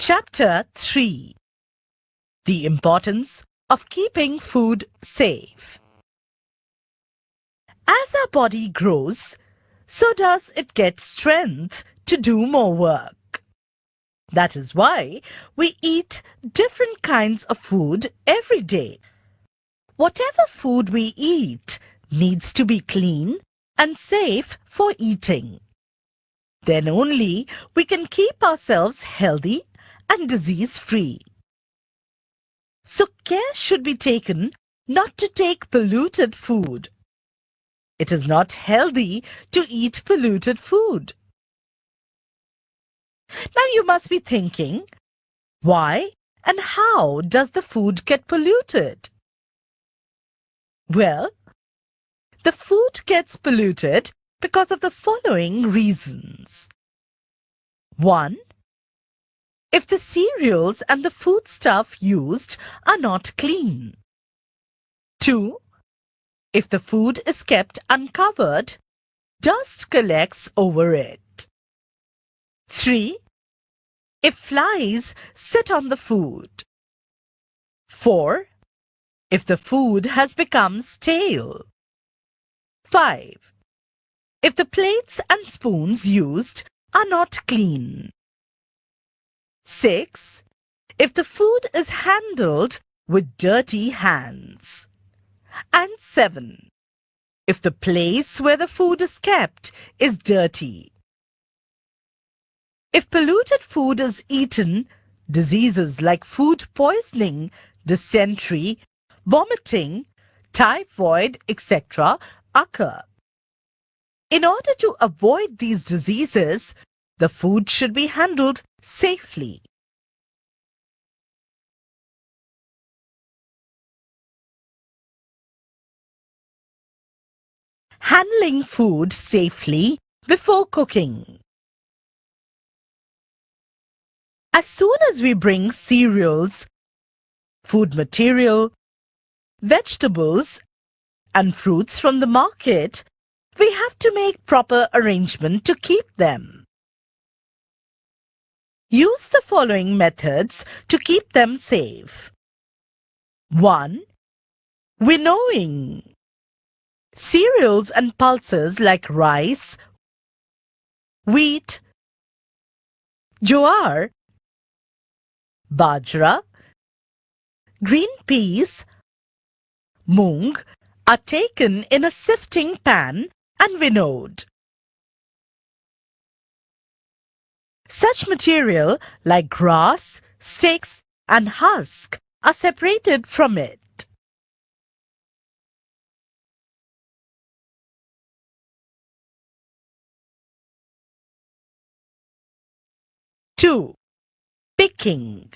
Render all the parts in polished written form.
Chapter 3. The importance of keeping food safe. As our body grows, so does it get strength to do more work. That is why we eat different kinds of food every day. Whatever food we eat needs to be clean and safe for eating. Then only we can keep ourselves healthy and disease-free. So care should be taken not to take polluted food. It is not healthy to eat polluted food. Now you must be thinking, why and how does the food get polluted? Well, the food gets polluted because of the following reasons. 1. If the cereals and the foodstuff used are not clean. 2. If the food is kept uncovered, dust collects over it. 3. If flies sit on the food. 4. If the food has become stale. 5. If the plates and spoons used are not clean. 6. If the food is handled with dirty hands. And 7. If the place where the food is kept is dirty. If polluted food is eaten, diseases like food poisoning, dysentery, vomiting, typhoid, etc. occur. In order to avoid these diseases, the food should be handled safely. Handling food safely before cooking. As soon as we bring cereals, food material, vegetables, and fruits from the market, we have to make proper arrangement to keep them. Use the following methods to keep them safe. 1. Winnowing. Cereals and pulses like rice, wheat, jowar, bajra, green peas, moong are taken in a sifting pan and winnowed. Such material like grass, sticks and husk are separated from it. 2. Picking.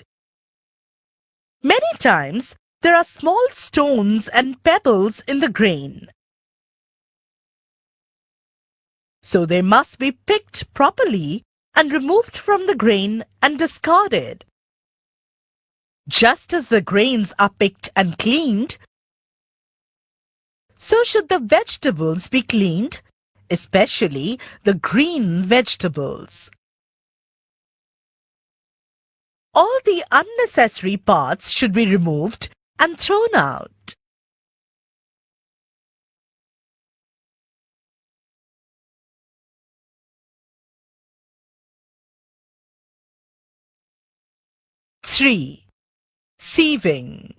Many times there are small stones and pebbles in the grain. So they must be picked properly and removed from the grain and discarded. Just as the grains are picked and cleaned, so should the vegetables be cleaned, especially the green vegetables. All the unnecessary parts should be removed and thrown out. Three. Sieving.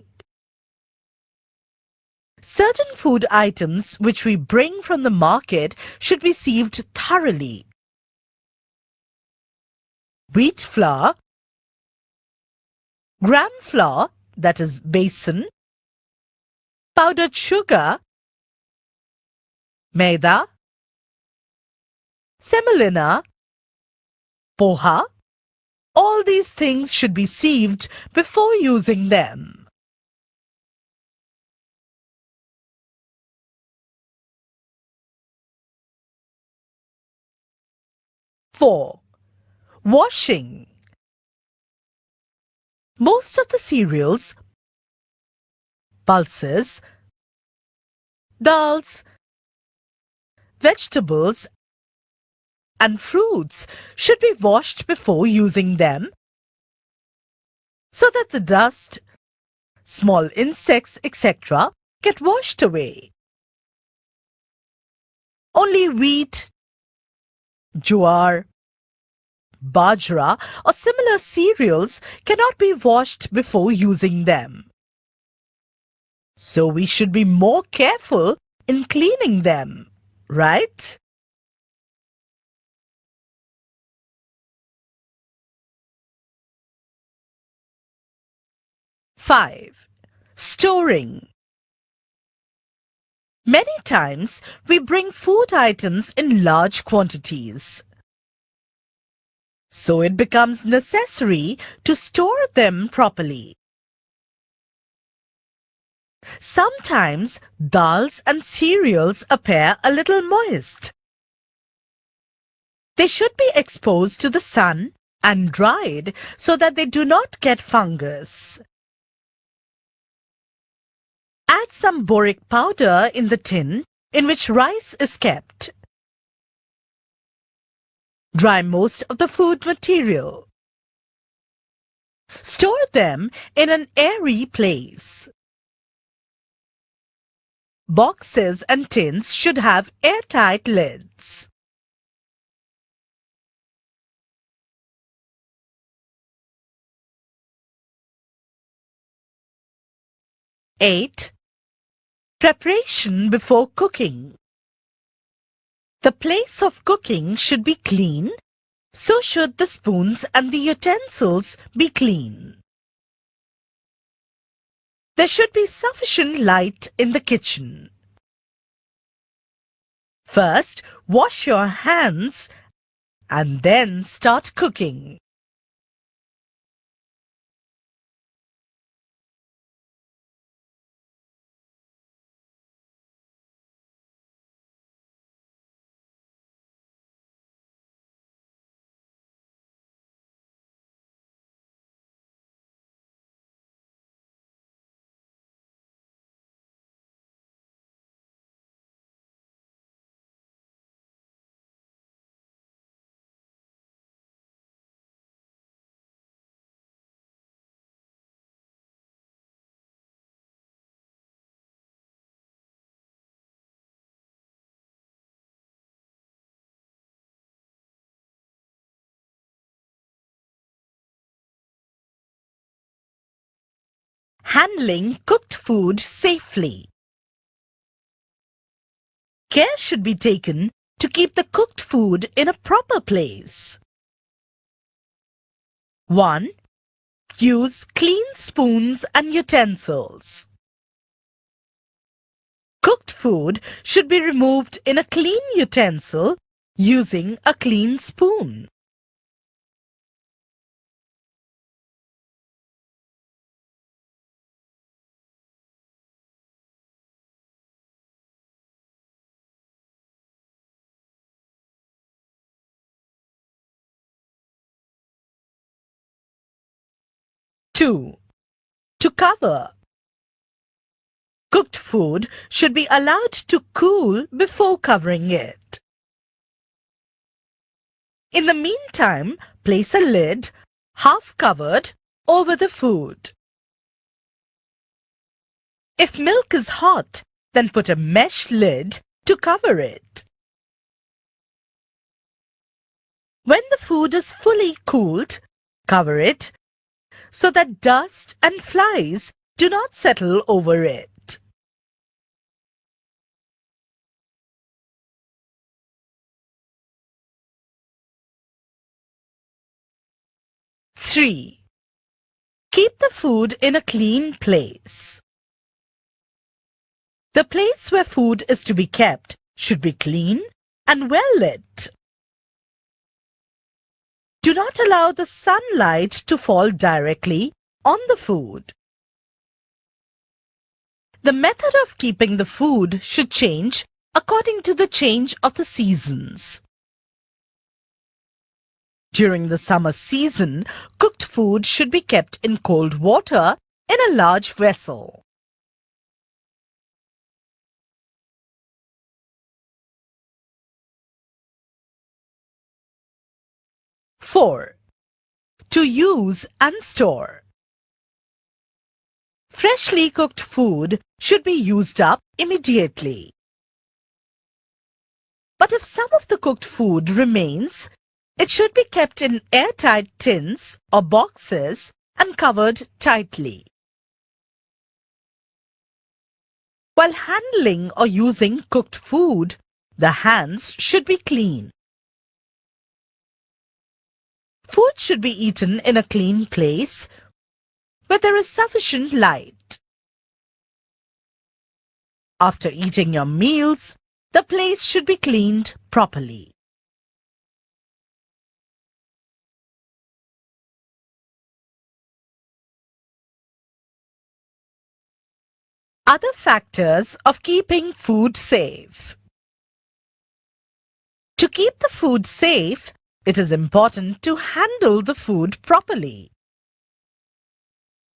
Certain food items which we bring from the market should be sieved thoroughly. Wheat flour, gram flour, that is besan, powdered sugar, maida, semolina, poha, all these things should be sieved before using them. Four. Washing. Most of the cereals, pulses, dals, vegetables and fruits should be washed before using them so that the dust, small insects, etc. get washed away. Only wheat, jowar, bajra or similar cereals cannot be washed before using them. So we should be more careful in cleaning them, right? Five, storing. Many times we bring food items in large quantities. So it becomes necessary to store them properly. Sometimes dals and cereals appear a little moist. They should be exposed to the sun and dried so that they do not get fungus. Add some boric powder in the tin in which rice is kept. Dry most of the food material. Store them in an airy place. Boxes and tins should have airtight lids. Eight, preparation before cooking. The place of cooking should be clean, so should the spoons and the utensils be clean. There should be sufficient light in the kitchen. First, wash your hands and then start cooking. Handling cooked food safely. Care should be taken to keep the cooked food in a proper place. 1. Use clean spoons and utensils. Cooked food should be removed in a clean utensil using a clean spoon. Two, to cover. Cooked food should be allowed to cool before covering it. In the meantime, place a lid, half covered, over the food. If milk is hot, then put a mesh lid to cover it. When the food is fully cooled, cover it so that dust and flies do not settle over it. Three, keep the food in a clean place. The place where food is to be kept should be clean and well lit. Do not allow the sunlight to fall directly on the food. The method of keeping the food should change according to the change of the seasons. During the summer season, cooked food should be kept in cold water in a large vessel. Four, to use and store. Freshly cooked food should be used up immediately. But if some of the cooked food remains, it should be kept in airtight tins or boxes and covered tightly. While handling or using cooked food, the hands should be clean. Food should be eaten in a clean place where there is sufficient light. After eating your meals, the place should be cleaned properly. Other factors of keeping food safe. To keep the food safe, it is important to handle the food properly.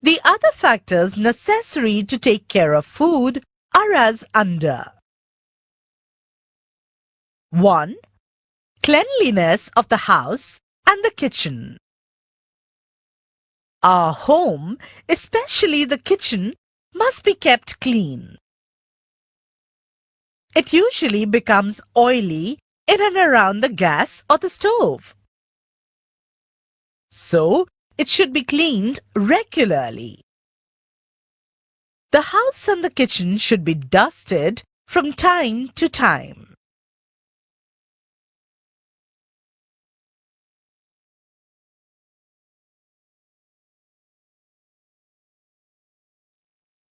The other factors necessary to take care of food are as under. 1. Cleanliness of the house and the kitchen. Our home, especially the kitchen, must be kept clean. It usually becomes oily in and around the gas or the stove. So, it should be cleaned regularly. The house and the kitchen should be dusted from time to time.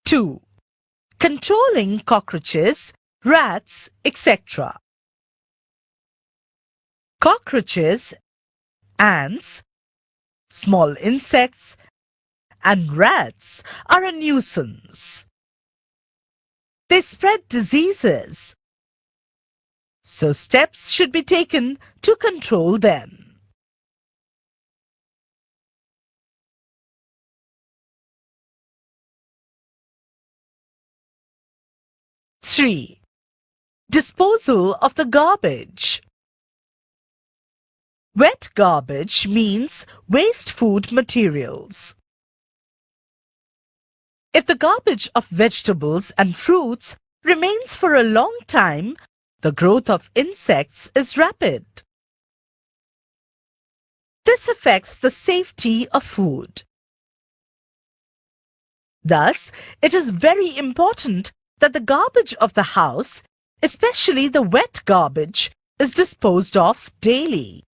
Two, controlling cockroaches, rats, etc. Cockroaches, ants, small insects, and rats are a nuisance. They spread diseases, so steps should be taken to control them. 3. Disposal of the garbage. Wet garbage means waste food materials. If the garbage of vegetables and fruits remains for a long time, the growth of insects is rapid. This affects the safety of food. Thus, it is very important that the garbage of the house, especially the wet garbage, is disposed of daily.